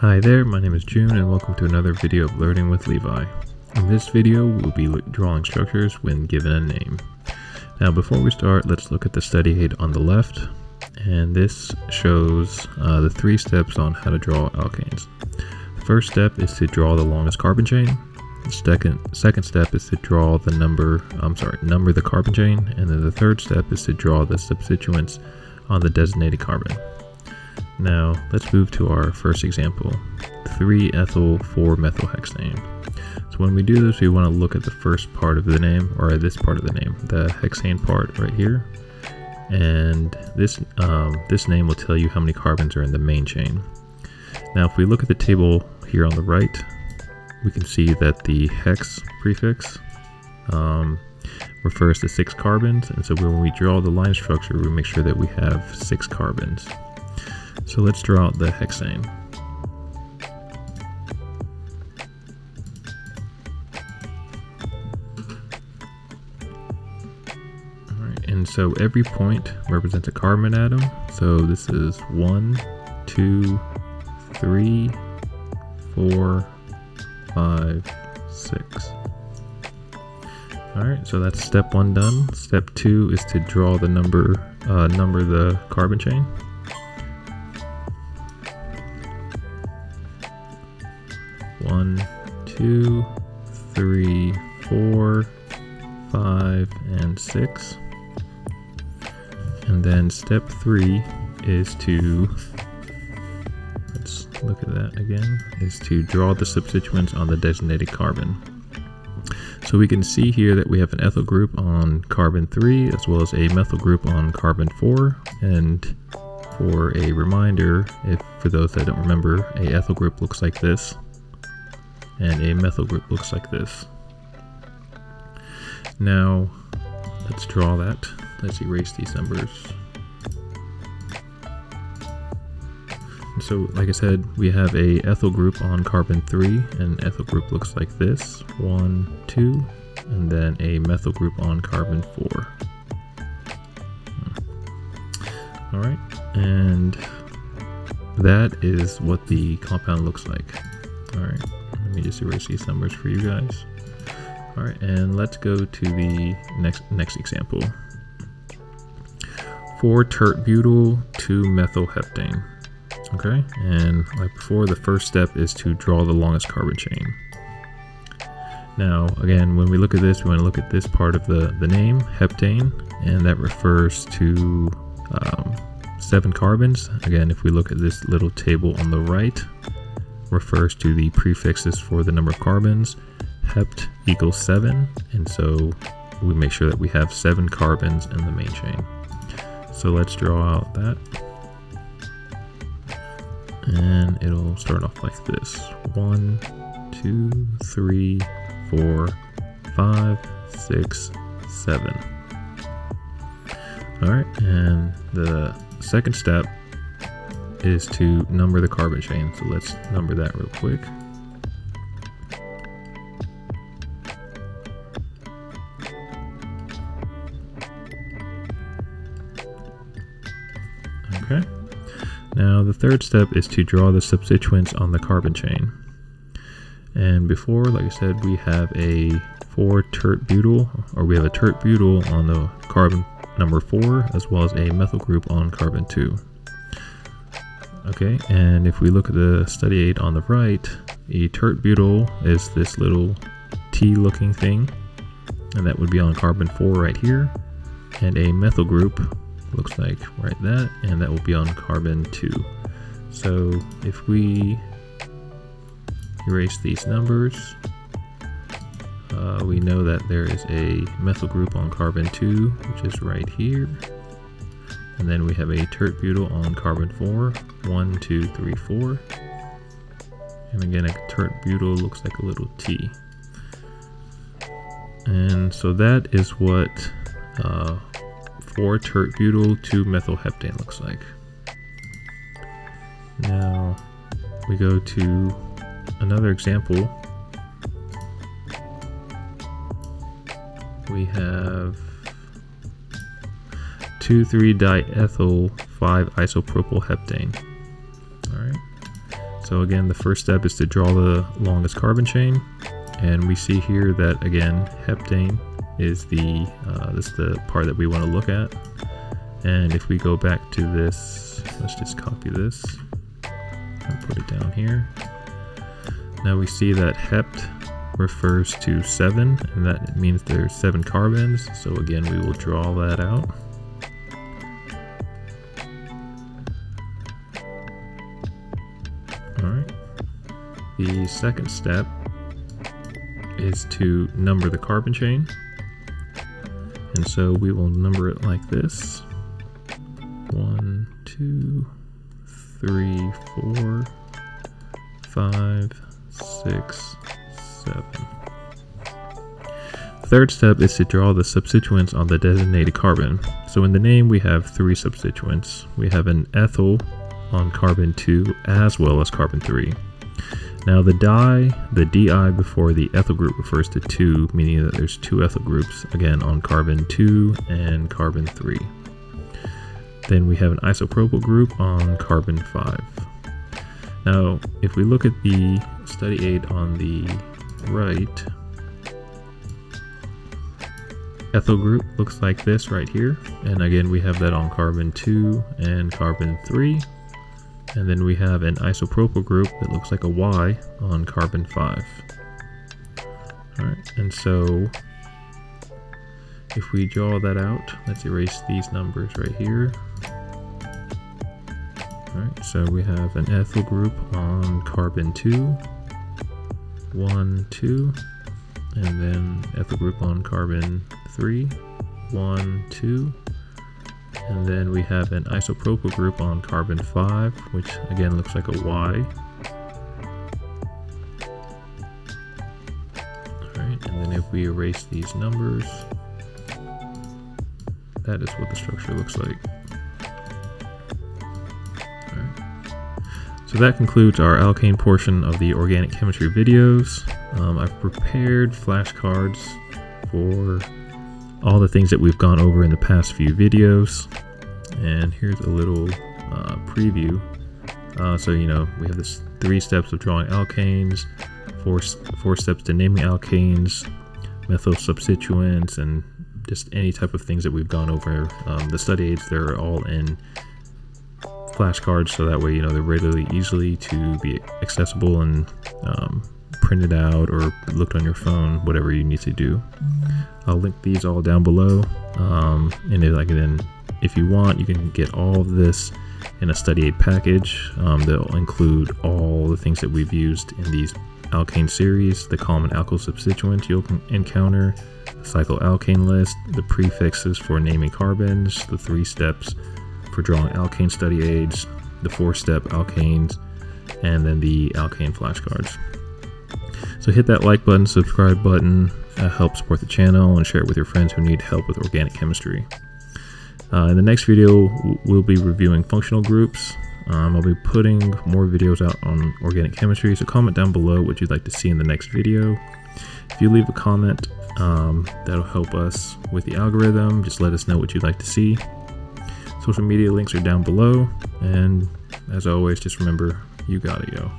Hi there, my name is June and welcome to another video of Learning with Levi. In this video, we'll be drawing structures when given a name. Now before we start, let's look at the study aid on the left, and this shows the 3 steps on how to draw alkanes. The first step is to draw the longest carbon chain. The second step is to draw the number the carbon chain, and then the third step is to draw the substituents on the designated carbon. Now let's move to our first example, 3-ethyl 4-methylhexane. So when we do this, we want to look at the first part of the name, or this part of the name, the hexane part right here, and this name will tell you how many carbons are in the main chain. Now if we look at the table here on the right, we can see that the hex prefix refers to 6 carbons, and so when we draw the line structure, we make sure that we have 6 carbons. So let's draw out the hexane. Alright, and so every point represents a carbon atom. So this is 1, 2, 3, 4, 5, 6. Alright, so that's step 1 done. Step 2 is to draw the number the carbon chain. 1, 2, 3, 4, 5, and 6. And then step 3 is to, let's look at that again, is to draw the substituents on the designated carbon. So we can see here that we have an ethyl group on carbon 3 as well as a methyl group on carbon 4. And for a reminder, for those that don't remember, a ethyl group looks like this, and a methyl group looks like this. Now let's draw that. Let's erase these numbers. And so like I said, we have a ethyl group on carbon 3, and ethyl group looks like this, 1, 2, and then a methyl group on carbon 4. Alright, and that is what the compound looks like. Alright, let me just erase these numbers for you guys. Alright, and let's go to the next example. 4-Tert Butyl 2-methyl heptane. Okay, and like before, the first step is to draw the longest carbon chain. Now again, when we look at this, we want to look at this part of the name, heptane, and that refers to 7 carbons. Again, if we look at this little table on the right, refers to the prefixes for the number of carbons. Hept equals 7, and so we make sure that we have 7 carbons in the main chain. So let's draw out that, and it'll start off like this: 1, 2, 3, 4, 5, 6, 7. Alright, and the second step is to number the carbon chain. So let's number that real quick. Okay. Now the third step is to draw the substituents on the carbon chain. And before, like I said, we have a 4-Tert Butyl, or we have a Tert Butyl on the carbon number 4, as well as a methyl group on carbon 2. Okay, and if we look at the study aid on the right, a Tert Butyl is this little T looking thing, and that would be on carbon 4 right here, and a methyl group looks like right that, and that will be on carbon 2. So if we erase these numbers, we know that there is a methyl group on carbon 2, which is right here. And then we have a Tert Butyl on carbon 4, 1, 2, 3, 4. And again, a Tert Butyl looks like a little T. And so that is what 4-Tert Butyl 2-methyl heptane looks like. Now we go to another example. We have 2,3-diethyl 5-isopropyl heptane. Alright, So again, the first step is to draw the longest carbon chain, and we see here that again heptane is this is the part that we want to look at. And if we go back to this, let's just copy this and put it down here. Now we see that hept refers to 7, and that means there's 7 carbons. So again, we will draw that out. Alright. The second step is to number the carbon chain. And so we will number it like this. 1, 2, 3, 4, 5, 6, 7. The third step is to draw the substituents on the designated carbon. So in the name we have 3 substituents. We have an ethyl on carbon 2 as well as carbon 3. Now the di before the ethyl group refers to 2, meaning that there's 2 ethyl groups, again on carbon 2 and carbon 3. Then we have an isopropyl group on carbon 5. Now if we look at the study aid on the right, ethyl group looks like this right here, and again we have that on carbon 2 and carbon 3. And then we have an isopropyl group that looks like a Y on carbon 5. Alright, and so if we draw that out, let's erase these numbers right here. Alright, so we have an ethyl group on carbon 2, 1, 2, and then ethyl group on carbon 3, 1, 2. And then we have an isopropyl group on carbon 5, which again looks like a Y. Alright, and then if we erase these numbers, that is what the structure looks like. Alright. So that concludes our alkane portion of the organic chemistry videos. I've prepared flashcards for all the things that we've gone over in the past few videos, and here's a little preview. So you know, we have this 3 steps of drawing alkanes, 4 steps to naming alkanes, methyl substituents, and just any type of things that we've gone over. The study aids, they're all in flashcards, so that way you know they're readily easily to be accessible and printed out or looked on your phone, whatever you need to do. I'll link these all down below, and then if you want, you can get all of this in a study aid package. They'll include all the things that we've used in these alkane series, the common alkyl substituents you'll encounter, the cycloalkane list, the prefixes for naming carbons, the 3 steps for drawing alkane study aids, the 4-step alkanes, and then the alkane flashcards. So hit that like button, subscribe button, help support the channel, and share it with your friends who need help with organic chemistry. In the next video, we'll be reviewing functional groups. I'll be putting more videos out on organic chemistry, so comment down below what you'd like to see in the next video. If you leave a comment, that'll help us with the algorithm. Just let us know what you'd like to see. Social media links are down below, and as always, just remember, you gotta go.